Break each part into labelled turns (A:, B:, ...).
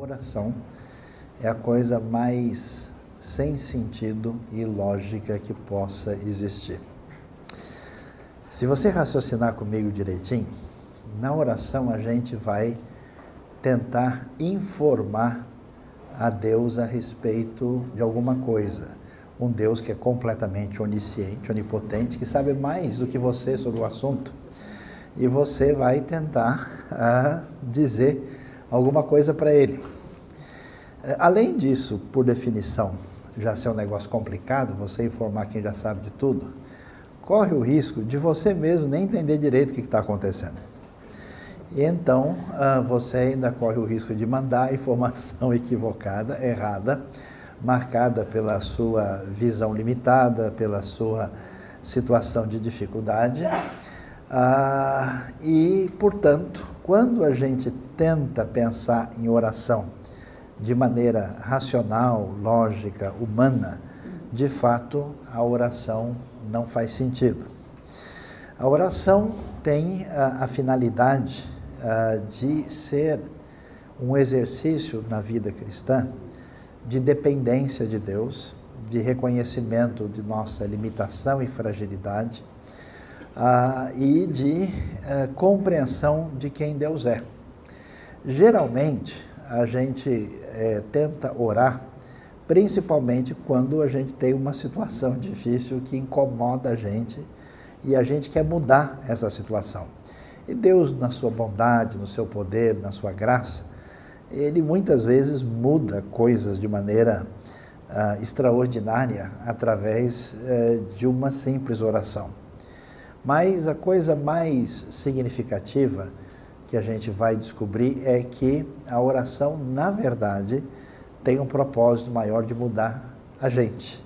A: oração é a coisa mais sem sentido e lógica que possa existir. Se você raciocinar comigo direitinho, na oração a gente vai tentar informar a Deus a respeito de alguma coisa. Um Deus que é completamente onisciente, onipotente, que sabe mais do que você sobre o assunto. E você vai tentar dizer alguma coisa para Ele. Além disso, por definição, já ser um negócio complicado, você informar quem já sabe de tudo, corre o risco de você mesmo nem entender direito o que está acontecendo. E então, você ainda corre o risco de mandar a informação equivocada, errada, marcada pela sua visão limitada, pela sua situação de dificuldade. E, portanto, quando a gente tenta pensar em oração de maneira racional, lógica, humana, de fato, a oração não faz sentido. A oração tem a finalidade de ser um exercício na vida cristã de dependência de Deus, de reconhecimento de nossa limitação e fragilidade, e de compreensão de quem Deus é. Geralmente, a gente tenta orar, principalmente quando a gente tem uma situação difícil que incomoda a gente e a gente quer mudar essa situação. E Deus, na sua bondade, no seu poder, na sua graça, Ele muitas vezes muda coisas de maneira extraordinária através de uma simples oração. Mas a coisa mais significativa que a gente vai descobrir é que a oração, na verdade, tem um propósito maior de mudar a gente,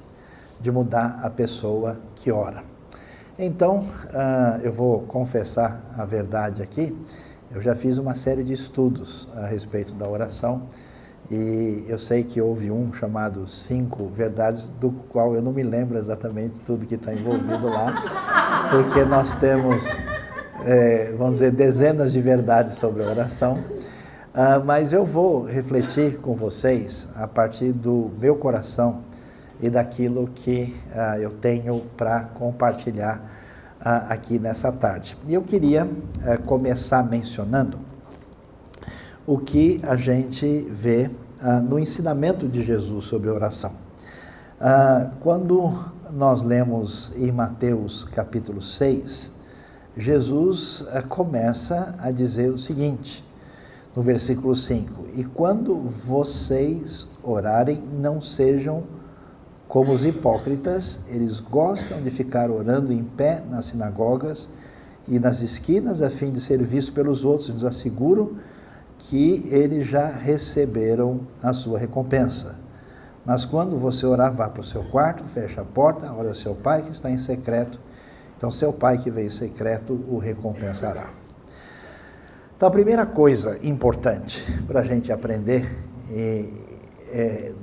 A: de mudar a pessoa que ora. Então, eu vou confessar a verdade aqui. Eu já fiz uma série de estudos a respeito da oração e eu sei que houve um chamado 5 Verdades, do qual eu não me lembro exatamente tudo que está envolvido lá, porque nós temos, vamos dizer, dezenas de verdades sobre a oração, mas eu vou refletir com vocês a partir do meu coração e daquilo que eu tenho para compartilhar aqui nessa tarde. E eu queria começar mencionando o que a gente vê no ensinamento de Jesus sobre oração. Quando nós lemos em Mateus capítulo 6, Jesus começa a dizer o seguinte, no versículo 5, e quando vocês orarem, não sejam como os hipócritas, eles gostam de ficar orando em pé nas sinagogas e nas esquinas a fim de ser vistos pelos outros. Eles asseguram que eles já receberam a sua recompensa. Mas quando você orar, vá para o seu quarto, feche a porta, ore ao seu pai que está em secreto. Então, seu pai que veio em secreto o recompensará. Então, a primeira coisa importante para a gente aprender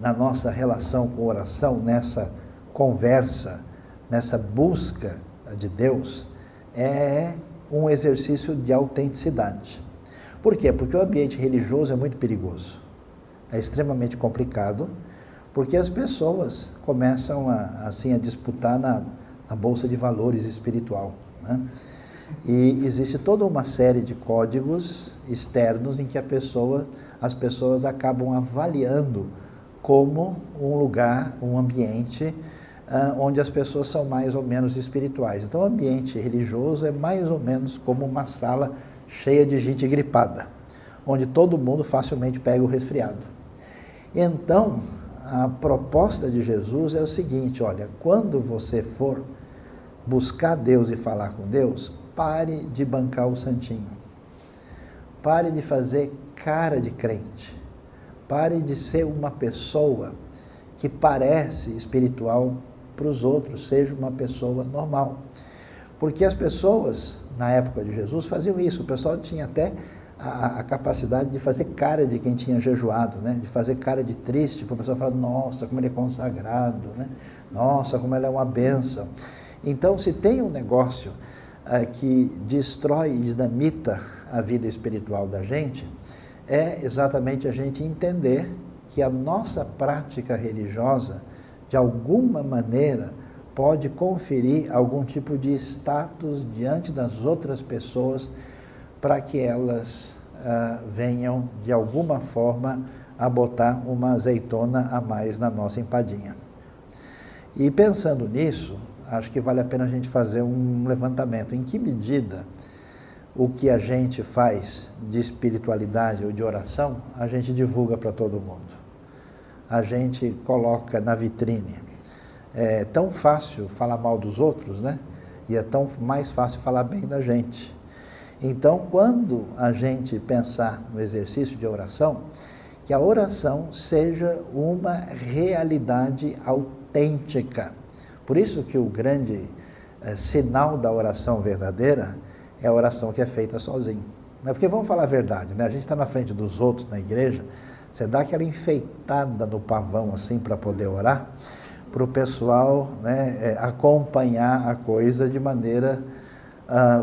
A: na nossa relação com oração, nessa conversa, nessa busca de Deus, é um exercício de autenticidade. Por quê? Porque o ambiente religioso é muito perigoso, é extremamente complicado, porque as pessoas começam a disputar na bolsa de valores espiritual, né? E existe toda uma série de códigos externos em que as pessoas acabam avaliando como um lugar, um ambiente onde as pessoas são mais ou menos espirituais. Então, o ambiente religioso é mais ou menos como uma sala cheia de gente gripada, onde todo mundo facilmente pega o resfriado. Então, a proposta de Jesus é o seguinte, olha, quando você for buscar Deus e falar com Deus, pare de bancar o santinho. Pare de fazer cara de crente. Pare de ser uma pessoa que parece espiritual para os outros, seja uma pessoa normal. Porque as pessoas, na época de Jesus, faziam isso. O pessoal tinha até a capacidade de fazer cara de quem tinha jejuado, né? De fazer cara de triste, para o pessoal falar, nossa, como ele é consagrado, né? Nossa, como ele é uma bênção. Então, se tem um negócio que destrói e dinamita a vida espiritual da gente, é exatamente a gente entender que a nossa prática religiosa, de alguma maneira, pode conferir algum tipo de status diante das outras pessoas para que elas venham, de alguma forma, a botar uma azeitona a mais na nossa empadinha. E pensando nisso, acho que vale a pena a gente fazer um levantamento. Em que medida o que a gente faz de espiritualidade ou de oração, a gente divulga para todo mundo? A gente coloca na vitrine. É tão fácil falar mal dos outros, né? E é tão mais fácil falar bem da gente. Então, quando a gente pensar no exercício de oração, que a oração seja uma realidade autêntica. Por isso que o grande sinal da oração verdadeira é a oração que é feita sozinho. Porque vamos falar a verdade, né? A gente está na frente dos outros na igreja, você dá aquela enfeitada no pavão assim para poder orar, para o pessoal, né, acompanhar a coisa de maneira,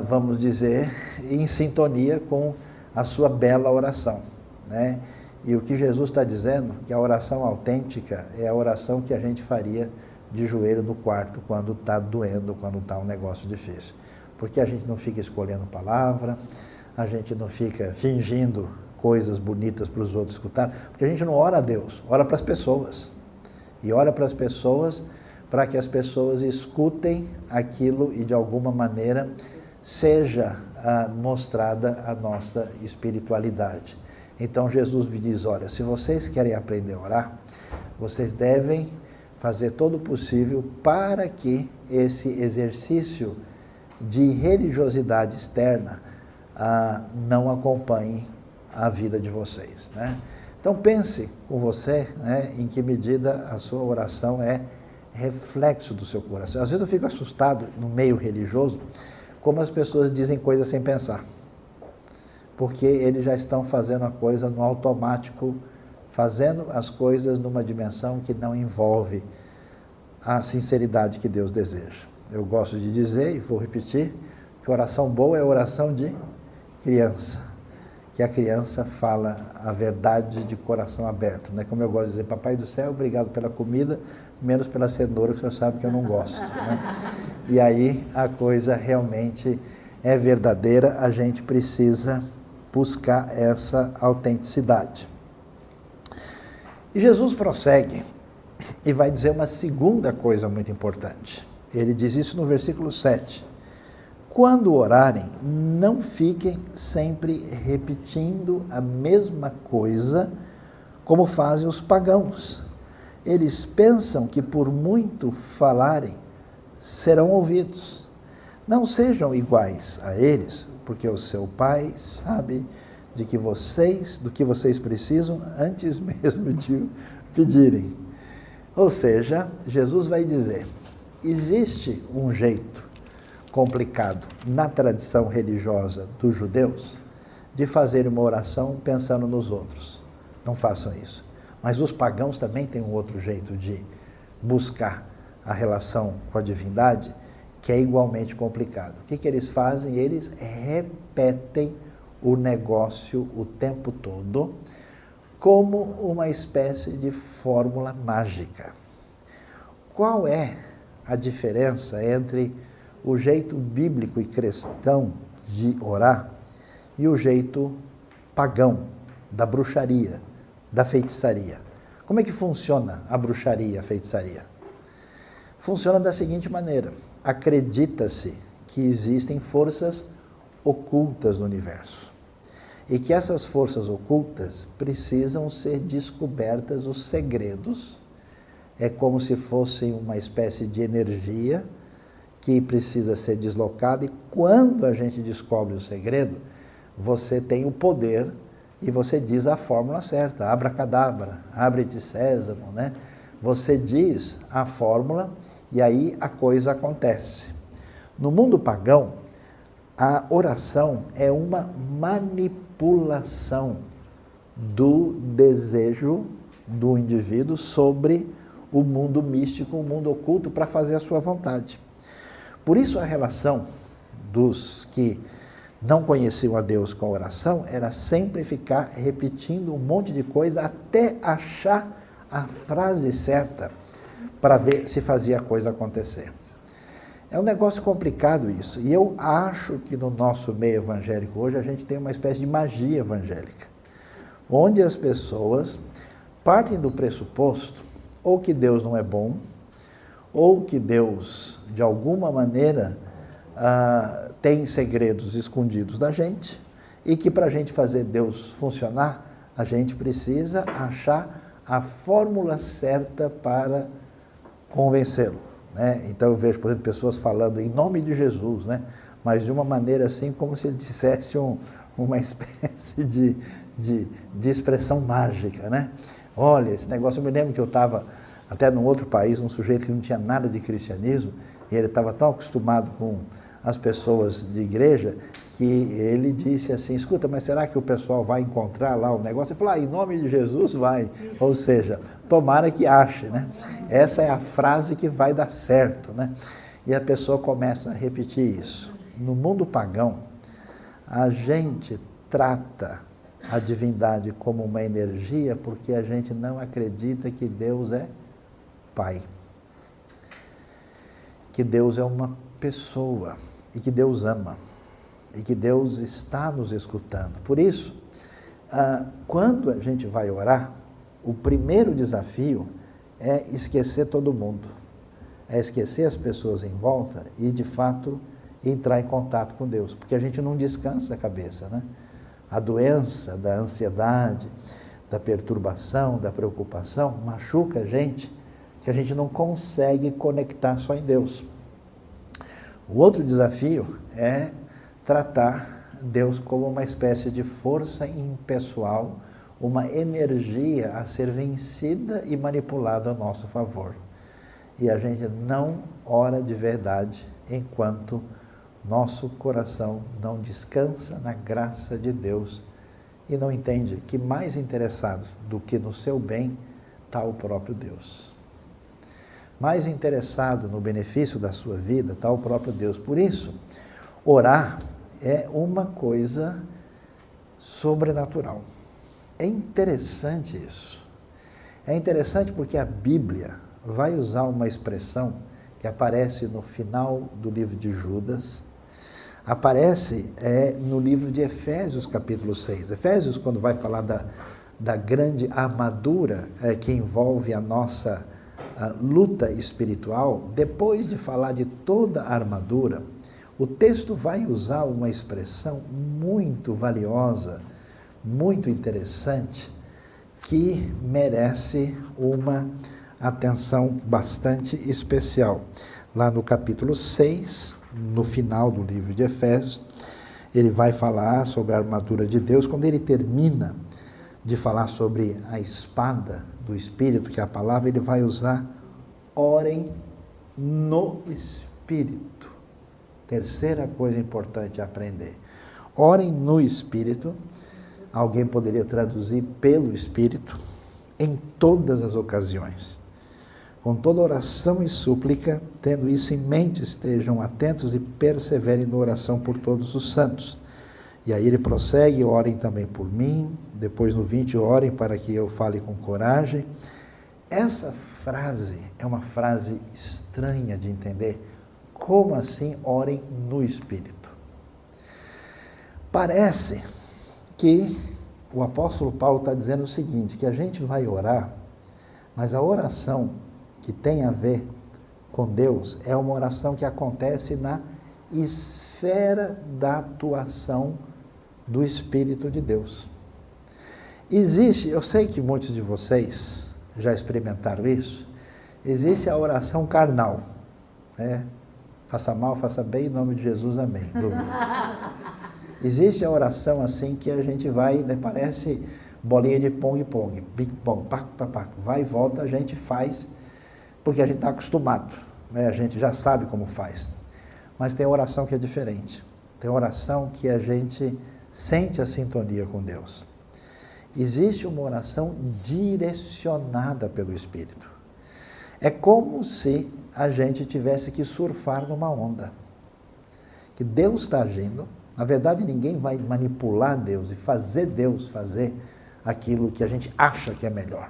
A: vamos dizer, em sintonia com a sua bela oração, né? E o que Jesus está dizendo, que a oração autêntica é a oração que a gente faria de joelho no quarto quando está doendo, quando está um negócio difícil. Porque a gente não fica escolhendo palavra, a gente não fica fingindo coisas bonitas para os outros escutar, porque a gente não ora a Deus, ora para as pessoas. E ora para as pessoas para que as pessoas escutem aquilo e de alguma maneira seja mostrada a nossa espiritualidade. Então Jesus me diz, olha, se vocês querem aprender a orar, vocês devem fazer todo o possível para que esse exercício de religiosidade externa não acompanhe a vida de vocês, né? Então pense com você, né, em que medida a sua oração é reflexo do seu coração. Às vezes eu fico assustado no meio religioso, como as pessoas dizem coisas sem pensar. Porque eles já estão fazendo a coisa no automático, fazendo as coisas numa dimensão que não envolve a sinceridade que Deus deseja. Eu gosto de dizer, e vou repetir, que oração boa é oração de criança, que a criança fala a verdade de coração aberto, né? Como eu gosto de dizer, Papai do Céu, obrigado pela comida, menos pela cenoura, que o senhor sabe que eu não gosto, né? E aí a coisa realmente é verdadeira, a gente precisa buscar essa autenticidade. E Jesus prossegue e vai dizer uma segunda coisa muito importante. Ele diz isso no versículo 7. Quando orarem, não fiquem sempre repetindo a mesma coisa como fazem os pagãos. Eles pensam que por muito falarem, serão ouvidos. Não sejam iguais a eles, porque o seu Pai sabe do que vocês precisam antes mesmo de pedirem. Ou seja, Jesus vai dizer, existe um jeito complicado na tradição religiosa dos judeus de fazer uma oração pensando nos outros. Não façam isso. Mas os pagãos também têm um outro jeito de buscar a relação com a divindade, que é igualmente complicado. O que eles fazem? Eles repetem o negócio o tempo todo como uma espécie de fórmula mágica. Qual é a diferença entre o jeito bíblico e cristão de orar e o jeito pagão, da bruxaria, da feitiçaria? Como é que funciona a bruxaria, a feitiçaria? Funciona da seguinte maneira: acredita-se que existem forças ocultas no universo e que essas forças ocultas precisam ser descobertas, os segredos. É como se fosse uma espécie de energia que precisa ser deslocada, e quando a gente descobre o segredo, você tem o poder e você diz a fórmula certa, abracadabra, abre-te sésamo, né? Você diz a fórmula e aí a coisa acontece. No mundo pagão, a oração é uma manipulação do desejo do indivíduo sobre o mundo místico, o mundo oculto, para fazer a sua vontade. Por isso a relação dos que não conheciam a Deus com a oração, era sempre ficar repetindo um monte de coisa até achar a frase certa para ver se fazia a coisa acontecer. É um negócio complicado isso. E eu acho que no nosso meio evangélico hoje a gente tem uma espécie de magia evangélica, onde as pessoas partem do pressuposto ou que Deus não é bom, ou que Deus, de alguma maneira, tem segredos escondidos da gente, e que para a gente fazer Deus funcionar, a gente precisa achar a fórmula certa para convencê-lo, né? Então eu vejo, por exemplo, pessoas falando em nome de Jesus, né? Mas de uma maneira assim, como se ele dissesse uma espécie de expressão mágica, né? Olha, esse negócio, eu me lembro que eu estava até num outro país, um sujeito que não tinha nada de cristianismo, e ele estava tão acostumado com as pessoas de igreja, que ele disse assim, escuta, mas será que o pessoal vai encontrar lá o negócio? Ele falou, em nome de Jesus vai. Ou seja, tomara que ache, né? Essa é a frase que vai dar certo, né? E a pessoa começa a repetir isso. No mundo pagão, a gente trata a divindade como uma energia porque a gente não acredita que Deus é Pai. Que Deus é uma pessoa e que Deus ama. E que Deus está nos escutando. Por isso, quando a gente vai orar, o primeiro desafio é esquecer todo mundo. É esquecer as pessoas em volta e, de fato, entrar em contato com Deus. Porque a gente não descansa a cabeça, né? A doença da ansiedade, da perturbação, da preocupação, machuca a gente, que a gente não consegue conectar só em Deus. O outro desafio é tratar Deus como uma espécie de força impessoal, uma energia a ser vencida e manipulada a nosso favor. E a gente não ora de verdade enquanto nosso coração não descansa na graça de Deus e não entende que mais interessado do que no seu bem está o próprio Deus. Mais interessado no benefício da sua vida está o próprio Deus. Por isso, orar é uma coisa sobrenatural. É interessante isso. É interessante porque a Bíblia vai usar uma expressão que aparece no final do livro de Judas, aparece no livro de Efésios, capítulo 6. Efésios, quando vai falar da grande armadura que envolve a nossa luta espiritual, depois de falar de toda a armadura, o texto vai usar uma expressão muito valiosa, muito interessante, que merece uma atenção bastante especial. Lá no capítulo 6, no final do livro de Efésios, ele vai falar sobre a armadura de Deus. Quando ele termina de falar sobre a espada do Espírito, que é a palavra, ele vai usar orem no Espírito. Terceira coisa importante a aprender. Orem no Espírito. Alguém poderia traduzir pelo Espírito, em todas as ocasiões. Com toda oração e súplica, tendo isso em mente, estejam atentos e perseverem na oração por todos os santos. E aí ele prossegue, orem também por mim. Depois no 20, orem para que eu fale com coragem. Essa frase é uma frase estranha de entender. Como assim orem no Espírito? Parece que o apóstolo Paulo está dizendo o seguinte, que a gente vai orar, mas a oração que tem a ver com Deus é uma oração que acontece na esfera da atuação do Espírito de Deus. Existe, eu sei que muitos de vocês já experimentaram isso, existe a oração carnal, né? Faça mal, faça bem, em nome de Jesus, amém. Existe a oração assim que a gente vai, né, parece bolinha de pong-pong, ping-pong, pac, vai e volta, a gente faz, porque a gente está acostumado, né? A gente já sabe como faz. Mas tem oração que é diferente. Tem oração que a gente sente a sintonia com Deus. Existe uma oração direcionada pelo Espírito. É como se a gente tivesse que surfar numa onda. Que Deus está agindo, Na verdade, ninguém vai manipular Deus e fazer Deus fazer aquilo que a gente acha que é melhor.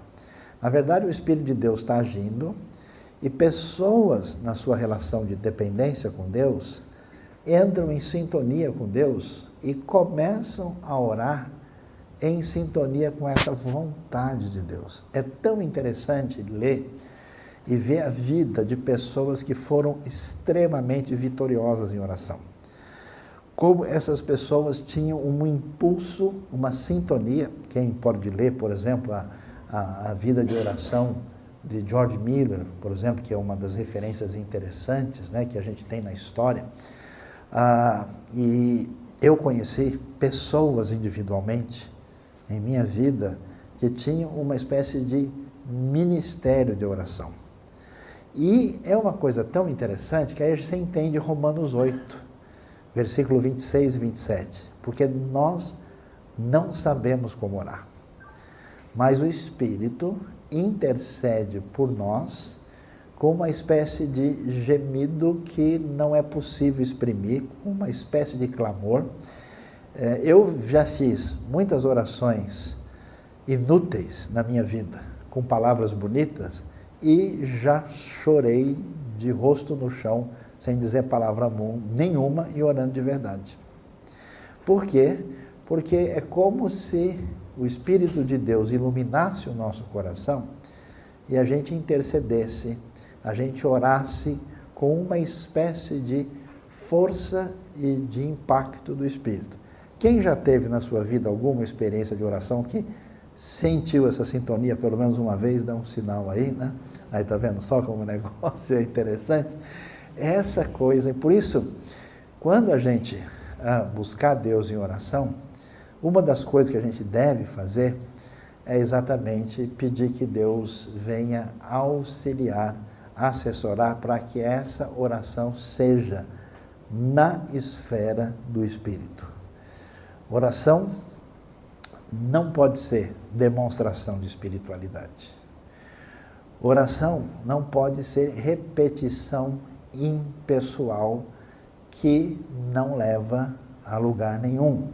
A: Na verdade, o Espírito de Deus está agindo e pessoas, na sua relação de dependência com Deus, entram em sintonia com Deus e começam a orar em sintonia com essa vontade de Deus. É tão interessante ler e ver a vida de pessoas que foram extremamente vitoriosas em oração. Como essas pessoas tinham um impulso, uma sintonia. Quem pode ler, por exemplo, a vida de oração de George Miller, por exemplo, que é uma das referências interessantes, né, que a gente tem na história. E eu conheci pessoas individualmente em minha vida que tinham uma espécie de ministério de oração. E é uma coisa tão interessante que aí você entende Romanos 8, versículo 26 e 27, porque nós não sabemos como orar, mas o Espírito intercede por nós com uma espécie de gemido que não é possível exprimir, com uma espécie de clamor. Eu já fiz muitas orações inúteis na minha vida, com palavras bonitas, e já chorei de rosto no chão, sem dizer palavra nenhuma e orando de verdade. Por quê? Porque é como se o Espírito de Deus iluminasse o nosso coração e a gente intercedesse, a gente orasse com uma espécie de força e de impacto do Espírito. Quem já teve na sua vida alguma experiência de oração que sentiu essa sintonia pelo menos uma vez, dá um sinal aí, né? Aí tá vendo só como o negócio é interessante? Essa coisa, e por isso, quando a gente buscar Deus em oração, uma das coisas que a gente deve fazer é exatamente pedir que Deus venha auxiliar, assessorar para que essa oração seja na esfera do Espírito. Oração não pode ser demonstração de espiritualidade. Oração não pode ser repetição impessoal que não leva a lugar nenhum.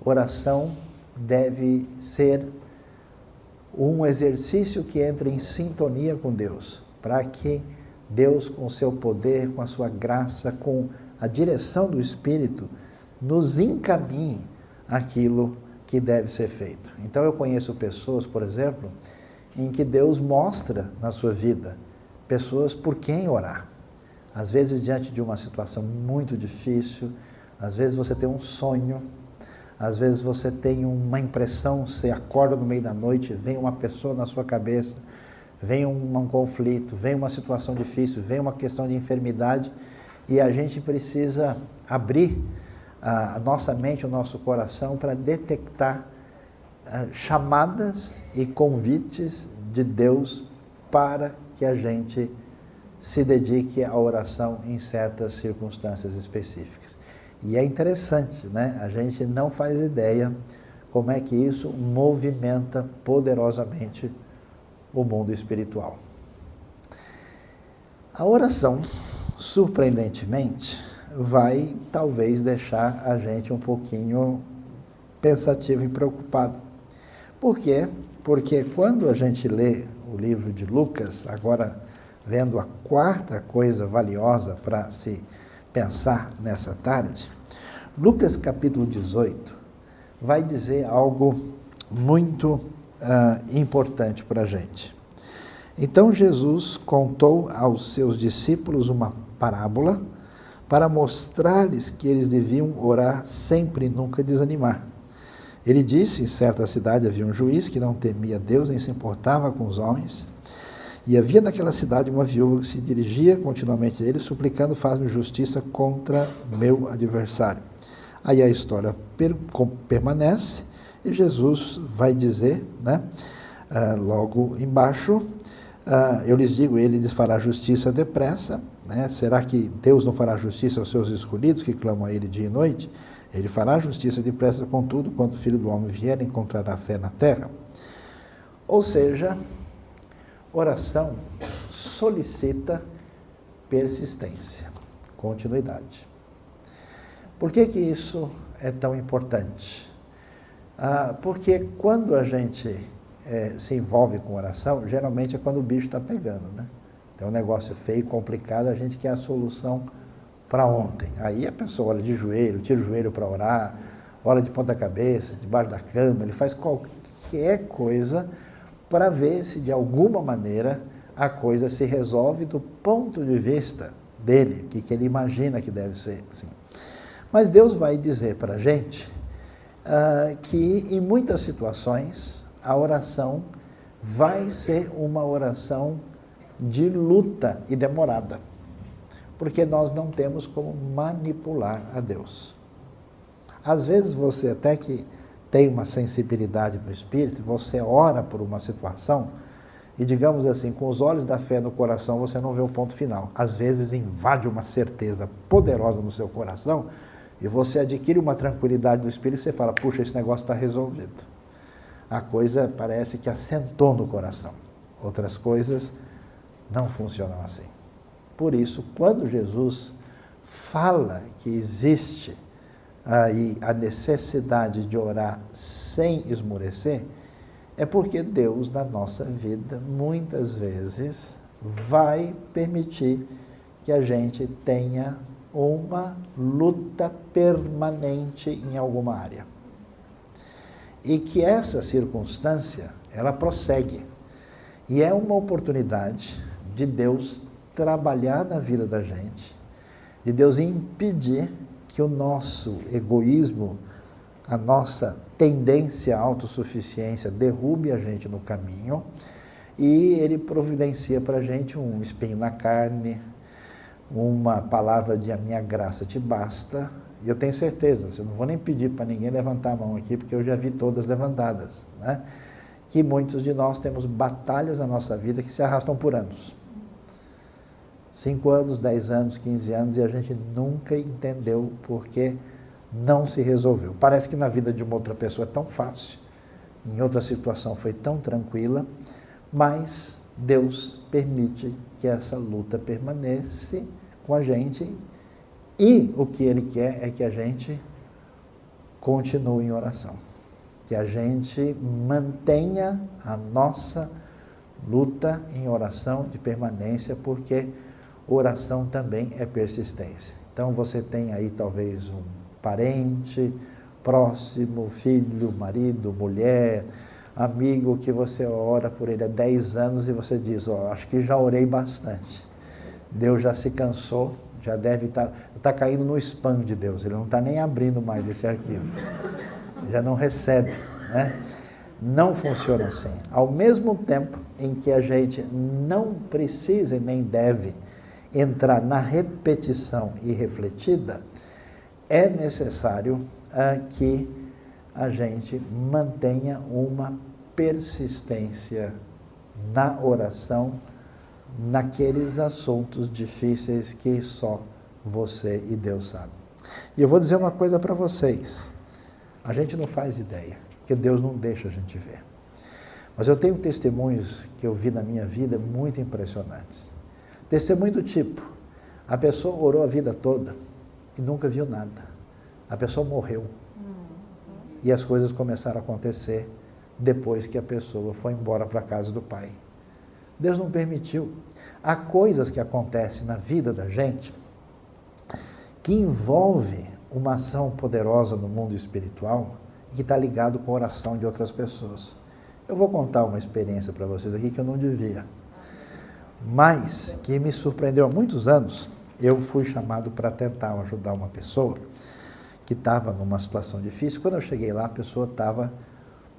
A: Oração deve ser um exercício que entra em sintonia com Deus, para que Deus, com o seu poder, com a sua graça, com a direção do Espírito, nos encaminhe aquilo que deve ser feito. Então eu conheço pessoas, por exemplo, em que Deus mostra na sua vida pessoas por quem orar. Às vezes diante de uma situação muito difícil, às vezes você tem um sonho, às vezes você tem uma impressão, você acorda no meio da noite, vem uma pessoa na sua cabeça, vem um conflito, vem uma situação difícil, vem uma questão de enfermidade, e a gente precisa abrir a nossa mente, o nosso coração para detectar chamadas e convites de Deus para que a gente se dedique à oração em certas circunstâncias específicas. E é interessante, né? A gente não faz ideia como é que isso movimenta poderosamente o mundo espiritual. A oração, surpreendentemente, vai talvez deixar a gente um pouquinho pensativo e preocupado. Por quê? Porque quando a gente lê o livro de Lucas, agora vendo a quarta coisa valiosa para se pensar nessa tarde, Lucas capítulo 18 vai dizer algo muito importante para a gente. Então Jesus contou aos seus discípulos uma parábola para mostrar-lhes que eles deviam orar sempre e nunca desanimar. Ele disse: em certa cidade havia um juiz que não temia Deus nem se importava com os homens. E havia naquela cidade uma viúva que se dirigia continuamente a ele, suplicando: faz-me justiça contra meu adversário. Aí a história permanece e Jesus vai dizer, né, logo embaixo, eu lhes digo, ele lhes fará justiça depressa, né? Será que Deus não fará justiça aos seus escolhidos que clamam a ele dia e noite? Ele fará justiça depressa, contudo, quando o Filho do Homem vier, encontrará fé na terra. Ou seja, oração solicita persistência, continuidade. Por que que isso é tão importante? Porque quando a gente se envolve com oração, geralmente é quando o bicho está pegando, né? Tem um negócio feio, complicado, a gente quer a solução para ontem. Aí a pessoa olha de joelho, tira o joelho para orar, olha de ponta cabeça, debaixo da cama, ele faz qualquer coisa para ver se de alguma maneira a coisa se resolve do ponto de vista dele, que ele imagina que deve ser assim. Mas Deus vai dizer para a gente que em muitas situações a oração vai ser uma oração de luta e demorada, porque nós não temos como manipular a Deus. Às vezes você até que tem uma sensibilidade no espírito, você ora por uma situação e, digamos assim, com os olhos da fé no coração, você não vê o ponto final. Às vezes invade uma certeza poderosa no seu coração e você adquire uma tranquilidade no espírito e você fala, puxa, esse negócio está resolvido. A coisa parece que assentou no coração. Outras coisas não funcionam assim. Por isso, quando Jesus fala que existe aí a necessidade de orar sem esmorecer, é porque Deus, na nossa vida, muitas vezes vai permitir que a gente tenha uma luta permanente em alguma área. E que essa circunstância, ela prossegue. E é uma oportunidade de Deus trabalhar na vida da gente, de Deus impedir que o nosso egoísmo, a nossa tendência à autossuficiência derrube a gente no caminho, e Ele providencia para a gente um espinho na carne, uma palavra de a minha graça te basta, e eu tenho certeza, eu não vou nem pedir para ninguém levantar a mão aqui, porque eu já vi todas levantadas, né? Que muitos de nós temos batalhas na nossa vida que se arrastam por anos. 5 anos, 10 anos, 15 anos, e a gente nunca entendeu porque não se resolveu. Parece que na vida de uma outra pessoa é tão fácil, em outra situação foi tão tranquila, mas Deus permite que essa luta permaneça com a gente, e o que Ele quer é que a gente continue em oração, que a gente mantenha a nossa luta em oração de permanência, porque oração também é persistência. Então você tem aí talvez um parente próximo, filho, marido, mulher, amigo, que você ora por ele há 10 anos e você diz, acho que já orei bastante. Deus já se cansou, já deve estar caindo no spam de Deus, Ele não está nem abrindo mais esse arquivo. Já não recebe, né? Não funciona assim. Ao mesmo tempo em que a gente não precisa e nem deve entrar na repetição irrefletida, é necessário que a gente mantenha uma persistência na oração, naqueles assuntos difíceis que só você e Deus sabem. E eu vou dizer uma coisa para vocês, a gente não faz ideia, porque Deus não deixa a gente ver. Mas eu tenho testemunhos que eu vi na minha vida muito impressionantes. Testemunho do tipo, a pessoa orou a vida toda e nunca viu nada. A pessoa morreu. E as coisas começaram a acontecer depois que a pessoa foi embora para a casa do Pai. Deus não permitiu. Há coisas que acontecem na vida da gente que envolve uma ação poderosa no mundo espiritual e que está ligado com a oração de outras pessoas. Eu vou contar uma experiência para vocês aqui que eu não devia, mas que me surpreendeu há muitos anos. Eu fui chamado para tentar ajudar uma pessoa que estava numa situação difícil. Quando eu cheguei lá, a pessoa estava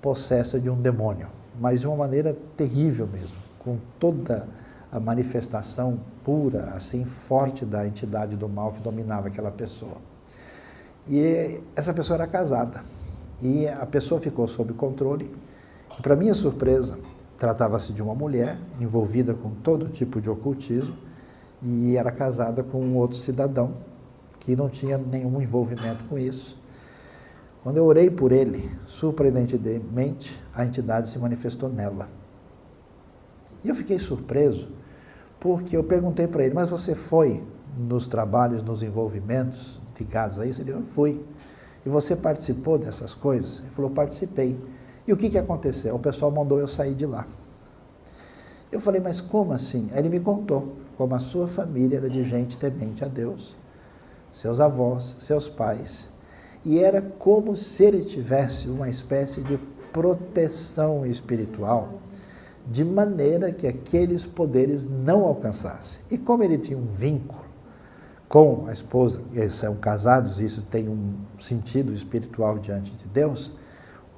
A: possessa de um demônio, mas de uma maneira terrível mesmo, com toda a manifestação pura, assim, forte da entidade do mal que dominava aquela pessoa. E essa pessoa era casada, e a pessoa ficou sob controle, e para minha surpresa, tratava-se de uma mulher envolvida com todo tipo de ocultismo, e era casada com um outro cidadão, que não tinha nenhum envolvimento com isso. Quando eu orei por ele, surpreendentemente, a entidade se manifestou nela. E eu fiquei surpreso, porque eu perguntei para ele, mas você foi nos trabalhos, nos envolvimentos ligados a isso? Ele falou, fui. E você participou dessas coisas? Ele falou, participei. E o que aconteceu? O pessoal mandou eu sair de lá. Eu falei, mas como assim? Aí ele me contou como a sua família era de gente temente a Deus, seus avós, seus pais. E era como se ele tivesse uma espécie de proteção espiritual, de maneira que aqueles poderes não alcançassem. E como ele tinha um vínculo com a esposa, eles são casados, isso tem um sentido espiritual diante de Deus,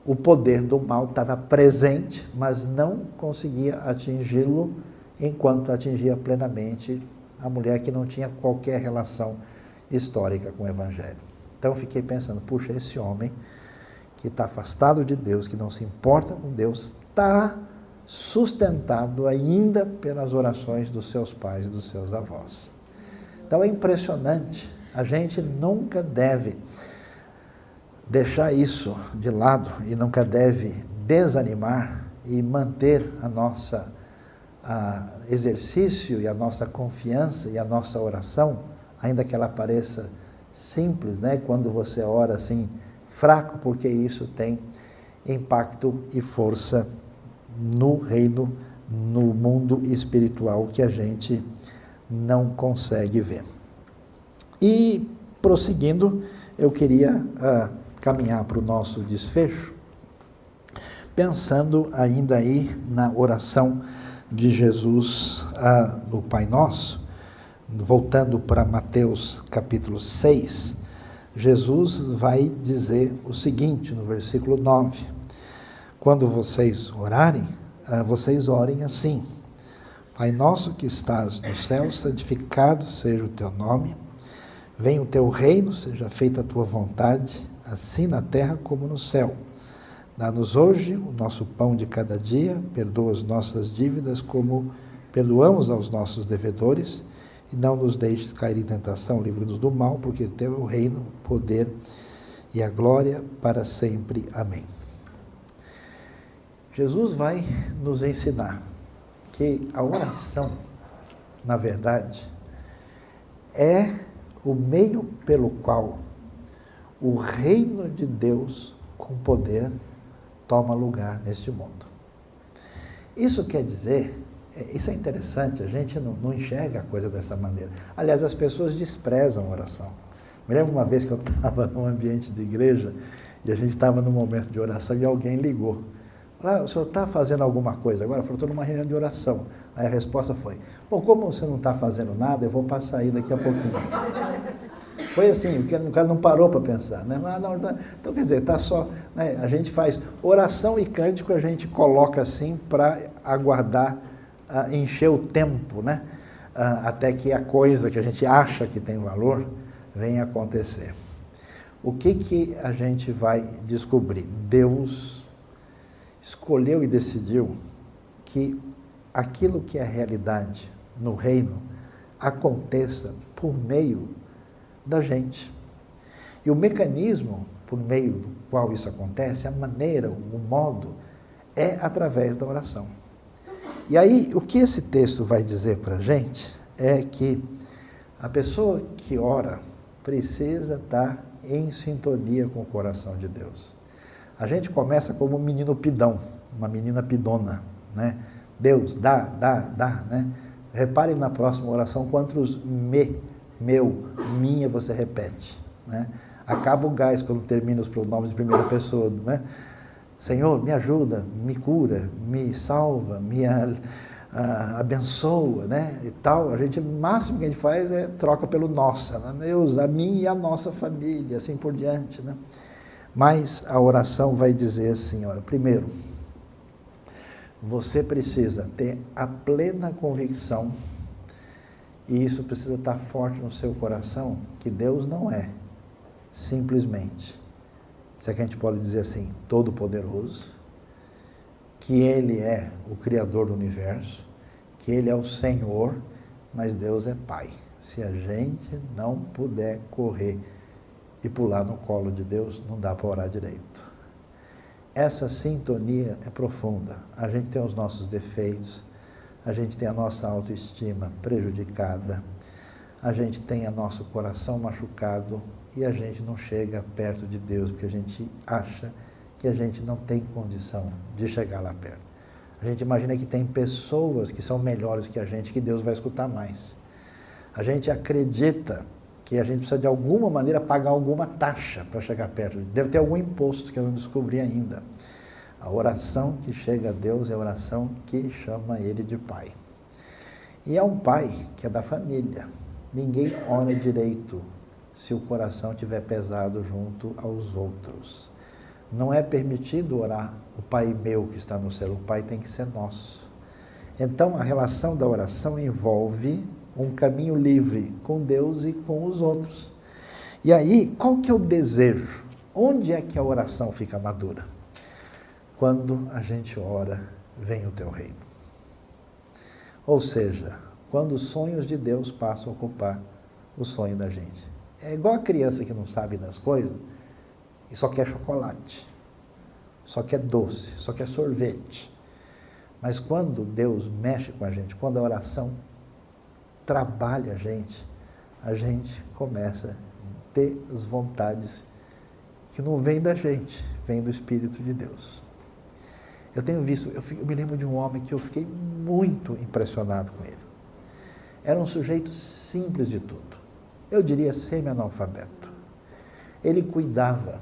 A: o poder do mal estava presente, mas não conseguia atingi-lo enquanto atingia plenamente a mulher que não tinha qualquer relação histórica com o Evangelho. Então eu fiquei pensando, puxa, esse homem que está afastado de Deus, que não se importa com Deus, está sustentado ainda pelas orações dos seus pais e dos seus avós. Então é impressionante, a gente nunca deve deixar isso de lado e nunca deve desanimar e manter a nossa exercício e a nossa confiança e a nossa oração, ainda que ela pareça simples, né? Quando você ora assim, fraco, porque isso tem impacto e força no reino, no mundo espiritual que a gente não consegue ver. E, prosseguindo, eu queria caminhar para o nosso desfecho, pensando ainda aí na oração de Jesus no Pai Nosso, voltando para Mateus capítulo 6, Jesus vai dizer o seguinte no versículo 9, quando vocês orarem, vocês orem assim, Pai nosso que estás no céu, santificado seja o teu nome, venha o teu reino, seja feita a tua vontade, assim na terra como no céu. Dá-nos hoje o nosso pão de cada dia, perdoa as nossas dívidas como perdoamos aos nossos devedores, e não nos deixes cair em tentação, livra-nos do mal, porque teu é o reino, o poder e a glória para sempre. Amém. Jesus vai nos ensinar que a oração, na verdade, é o meio pelo qual o reino de Deus com poder toma lugar neste mundo. Isso quer dizer, isso é interessante, a gente não enxerga a coisa dessa maneira. Aliás, as pessoas desprezam a oração. Me lembro uma vez que eu estava num ambiente de igreja e a gente estava num momento de oração e alguém ligou. O senhor está fazendo alguma coisa agora? Eu falei, estou numa reunião de oração. Aí a resposta foi, bom, como você não está fazendo nada, eu vou passar aí daqui a pouquinho. Foi assim, o cara não parou para pensar, né? Então, quer dizer, tá só, né? A gente faz oração e cântico, a gente coloca assim para aguardar, encher o tempo, né? Até que a coisa que a gente acha que tem valor venha acontecer. O que a gente vai descobrir? Deus escolheu e decidiu que aquilo que é realidade no reino aconteça por meio da gente. E o mecanismo por meio do qual isso acontece, a maneira, o modo, é através da oração. E aí, o que esse texto vai dizer para a gente é que a pessoa que ora precisa estar em sintonia com o coração de Deus. A gente começa como um menino pidão, uma menina pidona, né? Deus, dá, né? Reparem na próxima oração quantos meu, minha você repete, né? Acaba o gás quando termina os pronomes de primeira pessoa, né? Senhor, me ajuda, me cura, me salva, me abençoa, né? E tal. O máximo que a gente faz é troca pelo nossa, né? Deus, a minha e a nossa família, assim por diante, né? Mas a oração vai dizer assim, olha, primeiro, você precisa ter a plena convicção, e isso precisa estar forte no seu coração, que Deus não é simplesmente, se é que a gente pode dizer assim, todo-poderoso, que Ele é o Criador do universo, que Ele é o Senhor, mas Deus é Pai. Se a gente não puder correr e pular no colo de Deus, não dá para orar direito. Essa sintonia é profunda. A gente tem os nossos defeitos, a gente tem a nossa autoestima prejudicada, a gente tenha nosso coração machucado e a gente não chega perto de Deus, porque a gente acha que a gente não tem condição de chegar lá perto. A gente imagina que tem pessoas que são melhores que a gente, que Deus vai escutar mais. A gente acredita que a gente precisa de alguma maneira pagar alguma taxa para chegar perto. Deve ter algum imposto que eu não descobri ainda. A oração que chega a Deus é a oração que chama Ele de Pai. E é um pai que é da família. Ninguém ora direito se o coração estiver pesado junto aos outros. Não é permitido orar o Pai meu que está no céu, o Pai tem que ser nosso. Então, a relação da oração envolve um caminho livre com Deus e com os outros. E aí, qual que é o desejo? Onde é que a oração fica madura? Quando a gente ora, vem o teu reino. Ou seja, quando os sonhos de Deus passam a ocupar o sonho da gente. É igual a criança que não sabe das coisas e só quer chocolate, só quer doce, só quer sorvete. Mas quando Deus mexe com a gente, quando a oração trabalha a gente começa a ter as vontades que não vêm da gente, vêm do Espírito de Deus. Eu tenho visto, eu me lembro de um homem que eu fiquei muito impressionado com ele. Era um sujeito simples de tudo. Eu diria semi-analfabeto. Ele cuidava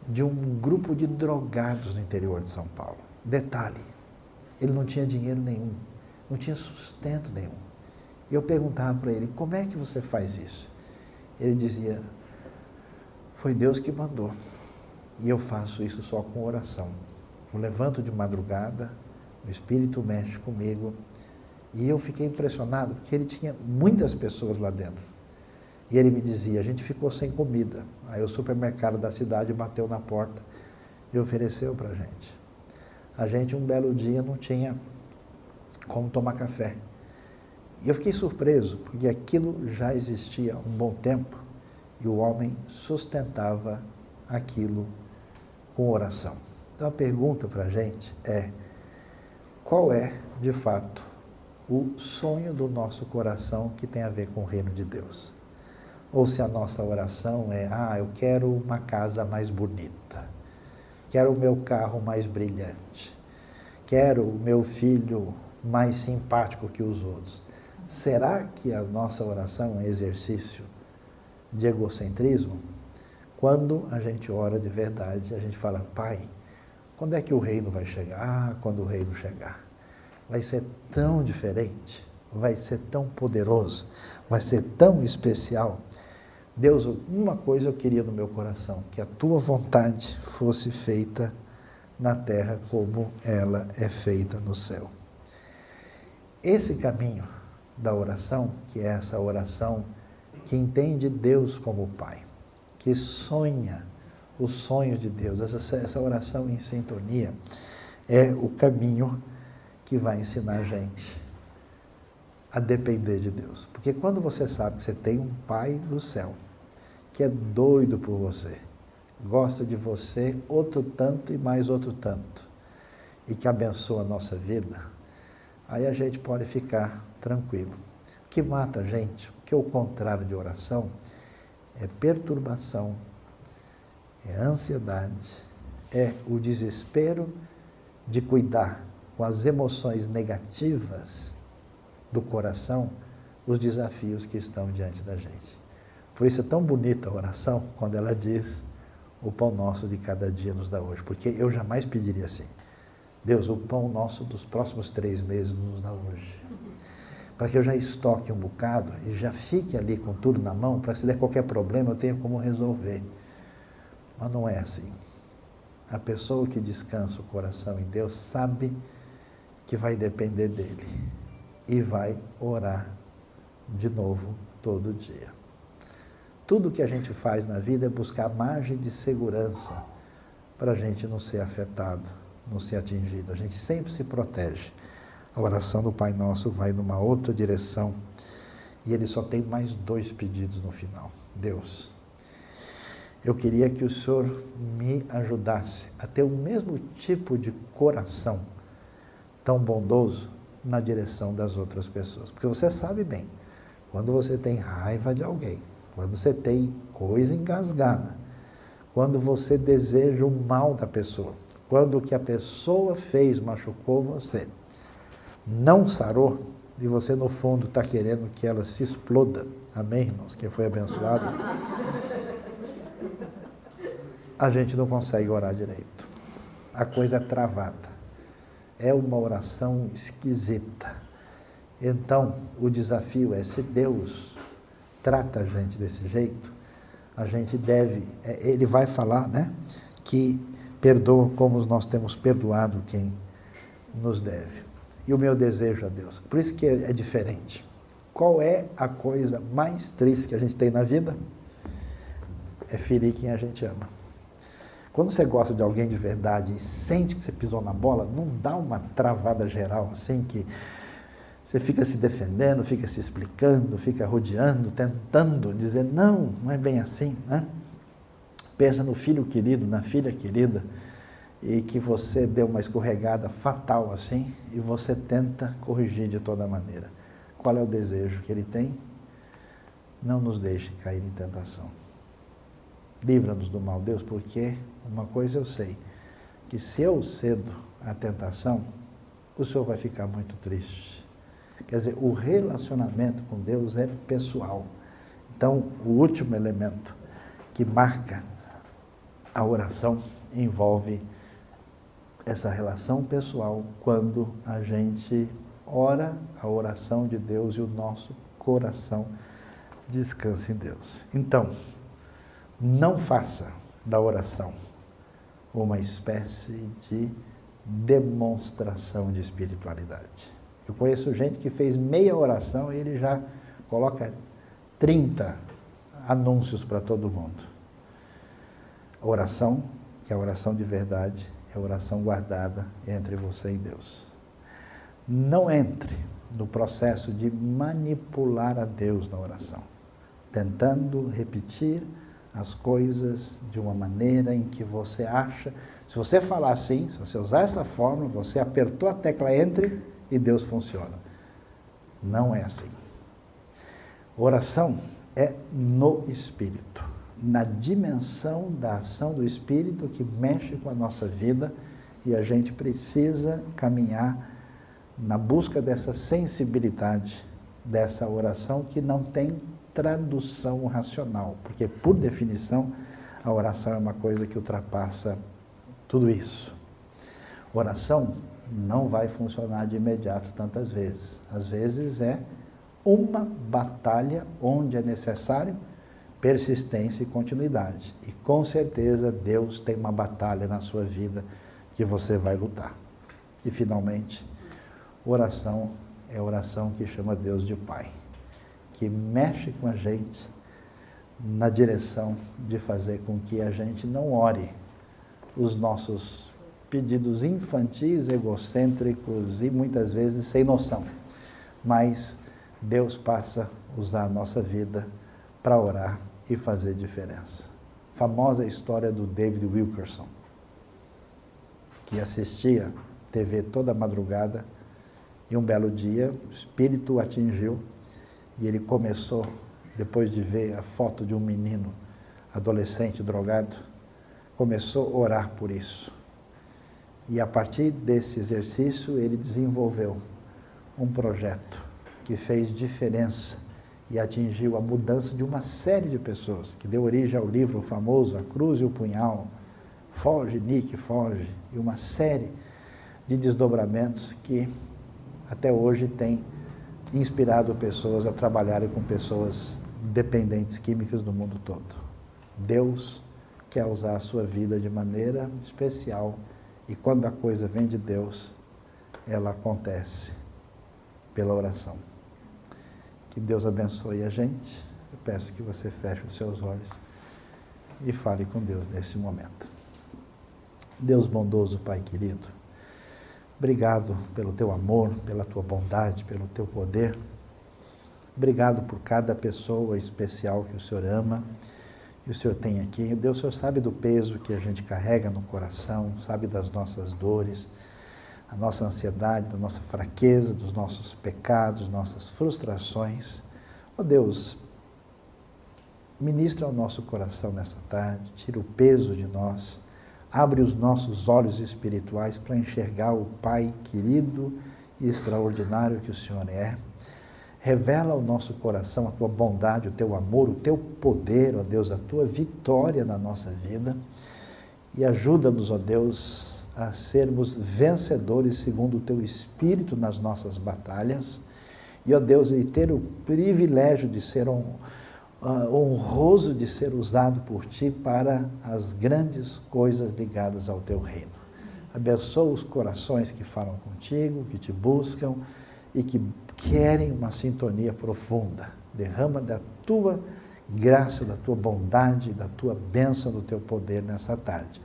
A: de um grupo de drogados no interior de São Paulo. Detalhe, ele não tinha dinheiro nenhum, não tinha sustento nenhum. E eu perguntava para ele, como é que você faz isso? Ele dizia, foi Deus que mandou. E eu faço isso só com oração. Eu levanto de madrugada, o Espírito mexe comigo. E eu fiquei impressionado, porque ele tinha muitas pessoas lá dentro. E ele me dizia, a gente ficou sem comida. Aí o supermercado da cidade bateu na porta e ofereceu para a gente. A gente, um belo dia, não tinha como tomar café. E eu fiquei surpreso, porque aquilo já existia há um bom tempo e o homem sustentava aquilo com oração. Então a pergunta para a gente é, qual é, de fato, o sonho do nosso coração que tem a ver com o reino de Deus? Ou se a nossa oração é, eu quero uma casa mais bonita, quero o meu carro mais brilhante, quero o meu filho mais simpático que os outros. Será que a nossa oração é um exercício de egocentrismo? Quando a gente ora de verdade, a gente fala, Pai, quando é que o reino vai chegar? Quando o reino chegar. Vai ser tão diferente, vai ser tão poderoso, vai ser tão especial. Deus, uma coisa eu queria no meu coração, que a tua vontade fosse feita na terra como ela é feita no céu. Esse caminho da oração, que é essa oração que entende Deus como Pai, que sonha os sonhos de Deus, essa oração em sintonia, é o caminho que vai ensinar a gente a depender de Deus. Porque quando você sabe que você tem um Pai do céu, que é doido por você, gosta de você outro tanto e mais outro tanto, e que abençoa a nossa vida, aí a gente pode ficar tranquilo. O que mata a gente, o que é o contrário de oração, é perturbação, é ansiedade, é o desespero de cuidar com as emoções negativas do coração, os desafios que estão diante da gente. Por isso é tão bonita a oração, quando ela diz, o pão nosso de cada dia nos dá hoje. Porque eu jamais pediria assim, Deus, o pão nosso dos próximos 3 meses nos dá hoje. Para que eu já estoque um bocado e já fique ali com tudo na mão, para que se der qualquer problema eu tenha como resolver. Mas não é assim. A pessoa que descansa o coração em Deus sabe que vai depender dele e vai orar de novo todo dia. Tudo que a gente faz na vida é buscar margem de segurança para a gente não ser afetado, não ser atingido. A gente sempre se protege. A oração do Pai Nosso vai numa outra direção e ele só tem mais 2 pedidos no final. Deus, eu queria que o Senhor me ajudasse a ter o mesmo tipo de coração tão bondoso na direção das outras pessoas. Porque você sabe bem, quando você tem raiva de alguém, quando você tem coisa engasgada, quando você deseja o mal da pessoa, quando o que a pessoa fez machucou você, não sarou, e você no fundo está querendo que ela se exploda, amém, irmãos? Quem foi abençoado? A gente não consegue orar direito. A coisa é travada. É uma oração esquisita. Então, o desafio é, se Deus trata a gente desse jeito, a gente deve, ele vai falar, né, que perdoa como nós temos perdoado quem nos deve. E o meu desejo a Deus, por isso que é diferente. Qual é a coisa mais triste que a gente tem na vida? É ferir quem a gente ama. Quando você gosta de alguém de verdade e sente que você pisou na bola, não dá uma travada geral assim que você fica se defendendo, fica se explicando, fica rodeando, tentando dizer, não, não é bem assim, né? Pensa no filho querido, na filha querida, e que você deu uma escorregada fatal assim, e você tenta corrigir de toda maneira. Qual é o desejo que ele tem? Não nos deixe cair em tentação. Livra-nos do mal, Deus, porque uma coisa eu sei, que se eu cedo à tentação, o Senhor vai ficar muito triste. Quer dizer, o relacionamento com Deus é pessoal. Então, o último elemento que marca a oração envolve essa relação pessoal quando a gente ora a oração de Deus e o nosso coração descansa em Deus. Então, não faça da oração uma espécie de demonstração de espiritualidade. Eu conheço gente que fez meia oração e ele já coloca 30 anúncios para todo mundo. A oração, que é a oração de verdade, é a oração guardada entre você e Deus. Não entre no processo de manipular a Deus na oração, tentando repetir as coisas de uma maneira em que você acha. Se você falar assim, se você usar essa fórmula, você apertou a tecla entre e Deus funciona. Não é assim. Oração é no Espírito, na dimensão da ação do Espírito que mexe com a nossa vida, e a gente precisa caminhar na busca dessa sensibilidade, dessa oração que não tem tradução racional, porque, por definição, a oração é uma coisa que ultrapassa tudo isso. Oração não vai funcionar de imediato tantas vezes. Às vezes é uma batalha onde é necessário persistência e continuidade. E com certeza Deus tem uma batalha na sua vida que você vai lutar. E finalmente, oração é a oração que chama Deus de Pai, que mexe com a gente na direção de fazer com que a gente não ore os nossos pedidos infantis, egocêntricos e muitas vezes sem noção. Mas Deus passa a usar a nossa vida para orar e fazer diferença. Famosa história do David Wilkerson, que assistia TV toda madrugada e um belo dia o espírito o atingiu e ele começou, depois de ver a foto de um menino adolescente drogado, começou a orar por isso. E a partir desse exercício ele desenvolveu um projeto que fez diferença e atingiu a mudança de uma série de pessoas, que deu origem ao livro famoso A Cruz e o Punhal, Foge, Nick, Foge, e uma série de desdobramentos que até hoje tem inspirado pessoas a trabalharem com pessoas dependentes químicas do mundo todo. Deus quer usar a sua vida de maneira especial e quando a coisa vem de Deus, ela acontece pela oração. Que Deus abençoe a gente. Eu peço que você feche os seus olhos e fale com Deus nesse momento. Deus bondoso, Pai querido, obrigado pelo teu amor, pela tua bondade, pelo teu poder. Obrigado por cada pessoa especial que o Senhor ama e o Senhor tem aqui. Deus, o Senhor sabe do peso que a gente carrega no coração, sabe das nossas dores, da nossa ansiedade, da nossa fraqueza, dos nossos pecados, nossas frustrações. Ó Deus, ministra ao nosso coração nessa tarde, tira o peso de nós, abre os nossos olhos espirituais para enxergar o Pai querido e extraordinário que o Senhor é. Revela ao nosso coração a tua bondade, o teu amor, o teu poder, ó Deus, a tua vitória na nossa vida. E ajuda-nos, ó Deus, a sermos vencedores segundo o teu Espírito nas nossas batalhas. E, ó Deus, e ter o privilégio de ser honroso de ser usado por Ti para as grandes coisas ligadas ao Teu reino. Abençoa os corações que falam contigo, que Te buscam e que querem uma sintonia profunda. Derrama da Tua graça, da Tua bondade, da Tua bênção, do Teu poder nessa tarde.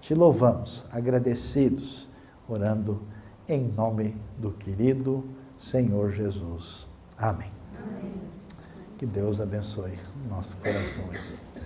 A: Te louvamos, agradecidos, orando em nome do querido Senhor Jesus. Amém. Amém. Que Deus abençoe o nosso coração aqui.